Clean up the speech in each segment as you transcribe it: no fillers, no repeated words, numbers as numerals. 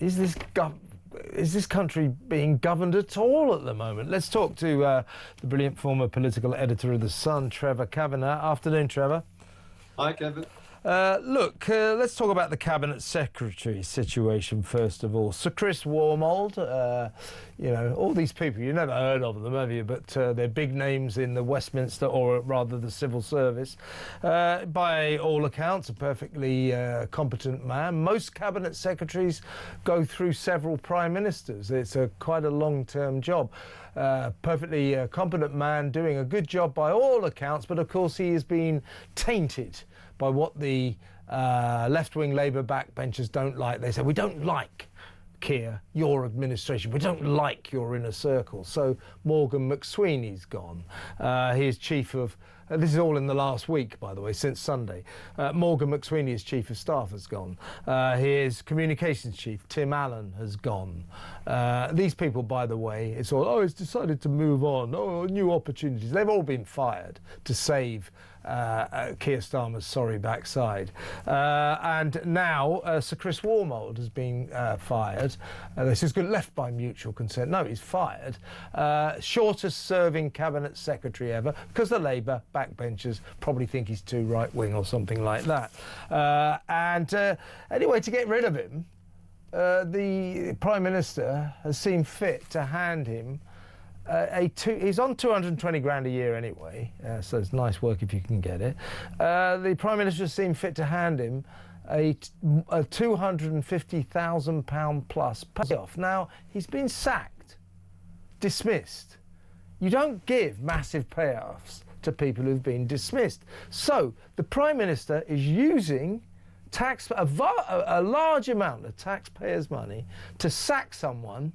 is this country being governed at all at the moment? Let's talk to the brilliant former political editor of The Sun, Trevor Kavanagh. Afternoon, Trevor. Hi, Kevin. Let's talk about the Cabinet Secretary situation first of all. Sir Chris Wormald, all these people, you've never heard of them, have you? But they're big names in the Westminster, or rather the civil service. By all accounts, a perfectly competent man. Most Cabinet Secretaries go through several Prime Ministers. It's quite a long-term job. Perfectly competent man, doing a good job by all accounts, but of course he has been tainted by what the left-wing Labour backbenchers don't like. They say, we don't like, Keir, your administration. We don't like your inner circle. So Morgan McSweeney's gone. He is chief of... this is all in the last week, by the way, since Sunday. Morgan McSweeney, as chief of staff, has gone. His communications chief, Tim Allan, has gone. These people, by the way, it's all, it's decided to move on. Oh, new opportunities. They've all been fired to save Keir Starmer's sorry backside. And now Sir Chris Wormald has been fired. This is left by mutual consent. No, he's fired. Shortest serving Cabinet Secretary ever, because the Labour backbenchers probably think he's too right-wing or something like that. Anyway, to get rid of him, the Prime Minister has seen fit to hand him he's on 220 grand a year anyway, so it's nice work if you can get it. The Prime Minister has seen fit to hand him a £250,000 plus payoff. Now, he's been sacked, dismissed. You don't give massive payoffs to people who've been dismissed. So the Prime Minister is using a large amount of taxpayers' money to sack someone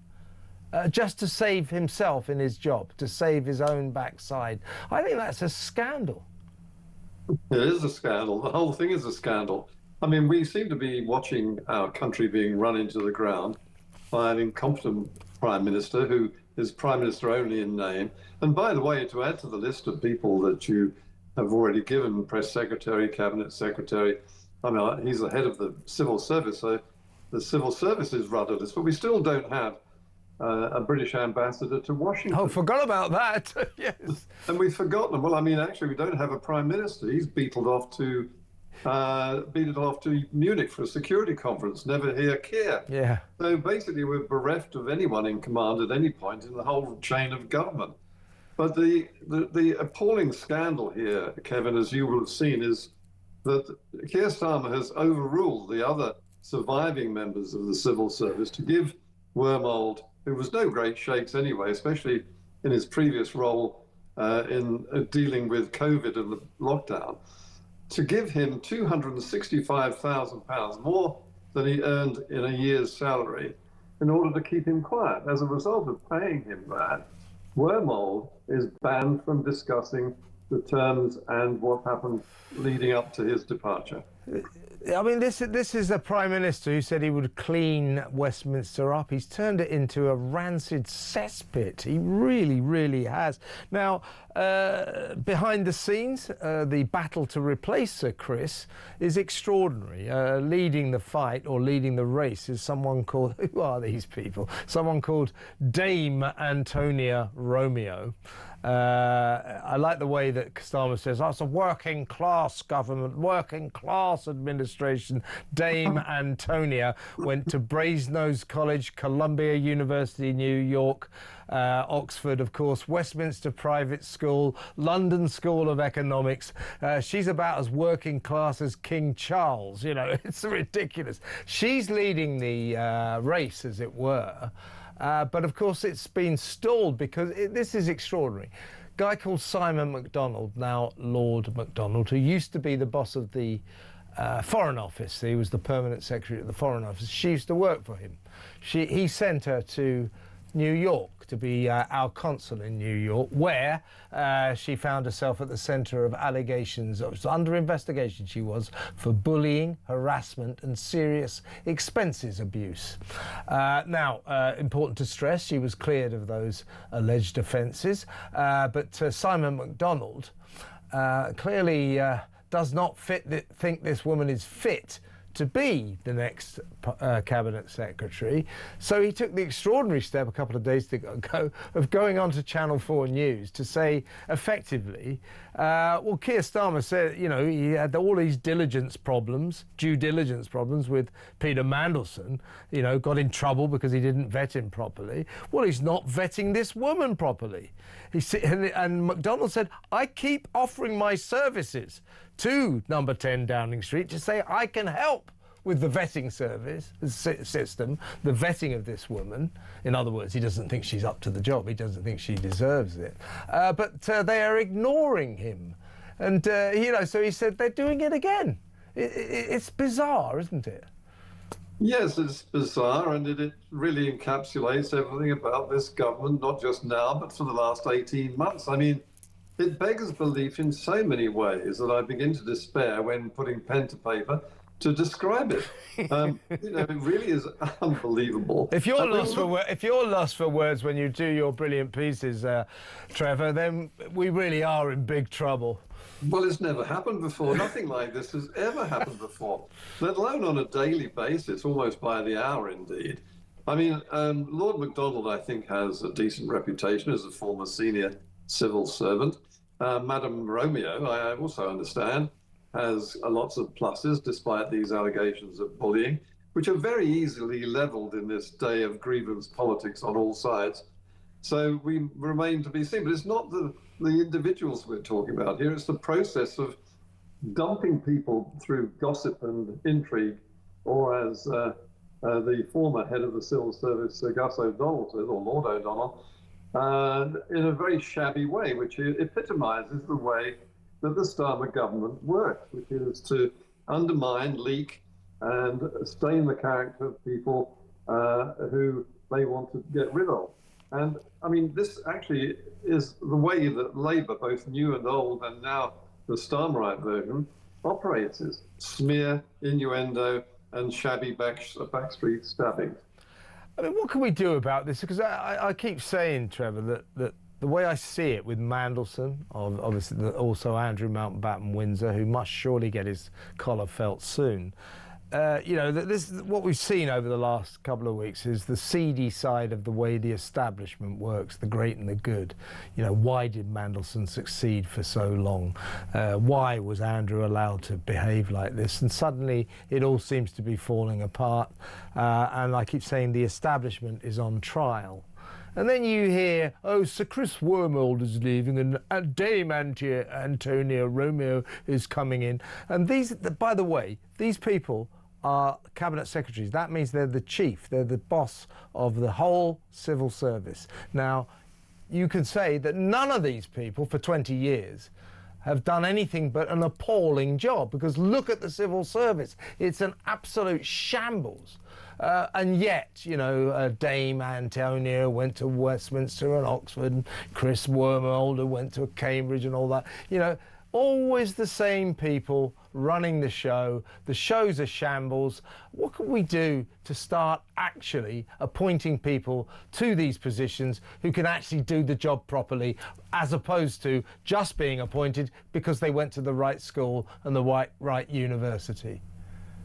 just to save himself in his job, to save his own backside. I think that's a scandal. It is a scandal. The whole thing is a scandal. I mean, we seem to be watching our country being run into the ground by an incompetent Prime Minister who is Prime Minister only in name. And by the way, to add to the list of people that you have already given, Press Secretary, Cabinet Secretary, I mean, he's the head of the civil service, so the civil service is rudderless, but we still don't have a British ambassador to Washington. Oh, forgot about that. Yes. And we've forgotten. Well, I mean, actually, we don't have a Prime Minister. He's beatled off to Munich for a security conference. Never hear Keir. Yeah. So basically, we're bereft of anyone in command at any point in the whole chain of government. But the appalling scandal here, Kevin, as you will have seen, is that Keir Starmer has overruled the other surviving members of the civil service to give Wormald, who was no great shakes anyway, especially in his previous role in dealing with COVID and the lockdown, to give him £265,000 more than he earned in a year's salary in order to keep him quiet. As a result of paying him that, Wormald is banned from discussing the terms and what happened leading up to his departure. I mean, this is a Prime Minister who said he would clean Westminster up. He's turned it into a rancid cesspit. He really, really has. Now, behind the scenes, the battle to replace Sir Chris is extraordinary. Leading the fight, or leading the race, is someone called, who are these people? Someone called Dame Antonia Romeo. I like the way that Starmer says, it's a working class government, working class administration. Dame Antonia went to Brasenose College, Columbia University, New York, Oxford, of course, Westminster Private School, London School of Economics. She's about as working class as King Charles, you know, it's ridiculous. She's leading the race, as it were. But of course it's been stalled because this is extraordinary. Guy called Simon MacDonald, now Lord MacDonald, who used to be the boss of the Foreign Office. He was the permanent secretary at the Foreign Office. She used to work for him. He sent her to New York to be our consul in New York, where she found herself at the centre of allegations. It was under investigation, she was, for bullying, harassment and serious expenses abuse. Now, important to stress, she was cleared of those alleged offences, but Simon MacDonald clearly does not think this woman is fit to be the next cabinet secretary. So he took the extraordinary step a couple of days ago of going on to Channel 4 News to say effectively, well, Keir Starmer said, you know, he had all these due diligence problems with Peter Mandelson, you know, got in trouble because he didn't vet him properly. Well, he's not vetting this woman properly. And McDonald said, I keep offering my services to number 10 Downing Street to say I can help with the vetting system, the vetting of this woman. In other words, he doesn't think she's up to the job. He doesn't think she deserves it. But they are ignoring him. And, you know, so he said they're doing it again. It's bizarre, isn't it? Yes, it's bizarre, and it really encapsulates everything about this government, not just now, but for the last 18 months. I mean, it beggars belief in so many ways that I begin to despair when putting pen to paper to describe it. You know, it really is unbelievable. If you're lost for words when you do your brilliant pieces, Trevor, then we really are in big trouble. Well, it's never happened before. Nothing like this has ever happened before, let alone on a daily basis, almost by the hour, indeed. I mean, Lord MacDonald, I think, has a decent reputation as a former senior civil servant. Madam Romeo, I also understand, has lots of pluses despite these allegations of bullying, which are very easily levelled in this day of grievance politics on all sides. So we remain to be seen. But it's not the individuals we're talking about here. It's the process of dumping people through gossip and intrigue, or as the former head of the civil service, Sir Gus O'Donnell says, or Lord O'Donnell, in a very shabby way, which epitomises the way that the Starmer government works, which is to undermine, leak, and stain the character of people who they want to get rid of. And I mean, this actually is the way that Labour, both new and old, and now the Starmerite version, operates: is smear, innuendo, and shabby backstreet stabbings. I mean, what can we do about this? Because I keep saying, Trevor, that the way I see it with Mandelson, obviously also Andrew Mountbatten-Windsor, who must surely get his collar felt soon. You know, what we've seen over the last couple of weeks is the seedy side of the way the establishment works, the great and the good. You know, why did Mandelson succeed for so long? Why was Andrew allowed to behave like this? And suddenly it all seems to be falling apart. And I keep saying the establishment is on trial. And then you hear, oh, Sir Chris Wormald is leaving and Dame Antonia Romeo is coming in. And these, by the way, these people are cabinet secretaries. That means they're the chief, they're the boss of the whole civil service. Now, you can say that none of these people for 20 years have done anything but an appalling job, because look at the civil service. It's an absolute shambles. And yet, you know, Dame Antonia went to Westminster and Oxford, and Chris Wormald went to Cambridge and all that. You know, always the same people running the show. The show's a shambles. What can we do to start actually appointing people to these positions who can actually do the job properly, as opposed to just being appointed because they went to the right school and the right university?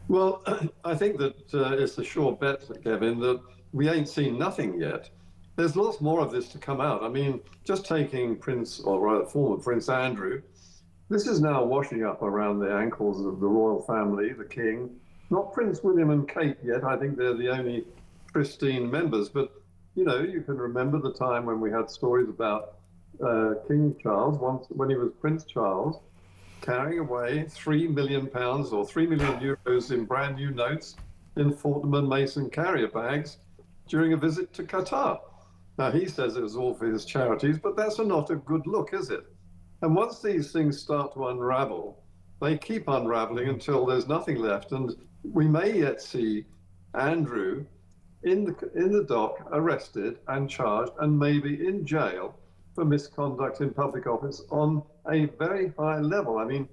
Well, I think that it's a sure bet, Kevin, that we ain't seen nothing yet. There's lots more of this to come out. I mean, just taking Prince, or rather former Prince Andrew, this is now washing up around the ankles of the royal family, the King. Not Prince William and Kate yet. I think they're the only pristine members. But, you know, you can remember the time when we had stories about King Charles, once when he was Prince Charles, carrying away £3 million or €3 million in brand new notes in Fortnum and Mason carrier bags during a visit to Qatar. Now, he says it was all for his charities, but that's not a good look, is it? And once these things start to unravel, they keep unraveling until there's nothing left. And we may yet see Andrew in the dock, arrested and charged, and maybe in jail for misconduct in public office on a very high level. I mean,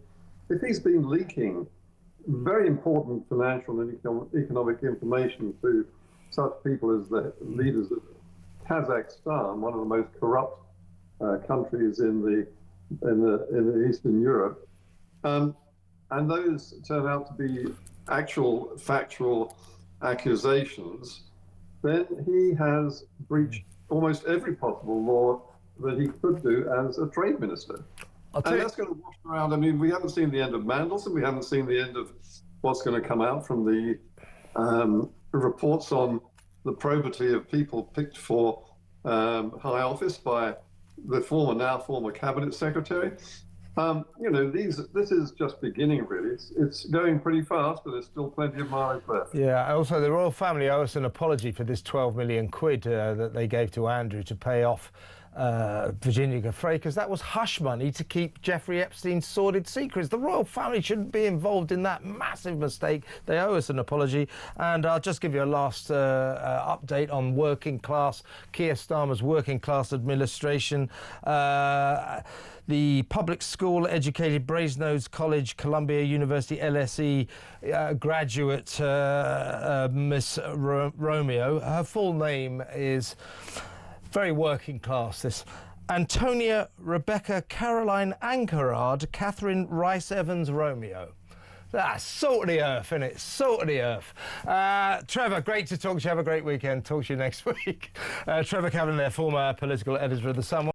if he's been leaking very important financial and economic information to such people as the leaders of Kazakhstan, one of the most corrupt countries in Eastern Europe, and those turn out to be actual factual accusations, then he has breached almost every possible law that he could do as a trade minister. And that's going to wash around. I mean, we haven't seen the end of Mandelson. We haven't seen the end of what's going to come out from the reports on the probity of people picked for high office by the now former cabinet secretary. You know, this is just beginning, really. It's going pretty fast, but there's still plenty of mileage left. Yeah, also the royal family owe us an apology for this 12 million quid that they gave to Andrew to pay off Virginia Giuffre, because that was hush money to keep Jeffrey Epstein's sordid secrets. The royal family shouldn't be involved in that massive mistake. They owe us an apology. And I'll just give you a last update on working class, Keir Starmer's working class administration. The public school educated Brasenose College, Columbia University, LSE graduate Miss Romeo. Her full name is very working class, this. Antonia Rebecca Caroline Ankerard Catherine Rice Evans Romeo. That's salt of the earth, isn't it? Salt of the earth. Trevor, great to talk to you. Have a great weekend. Talk to you next week. Trevor Kavanagh, former political editor of The Sun.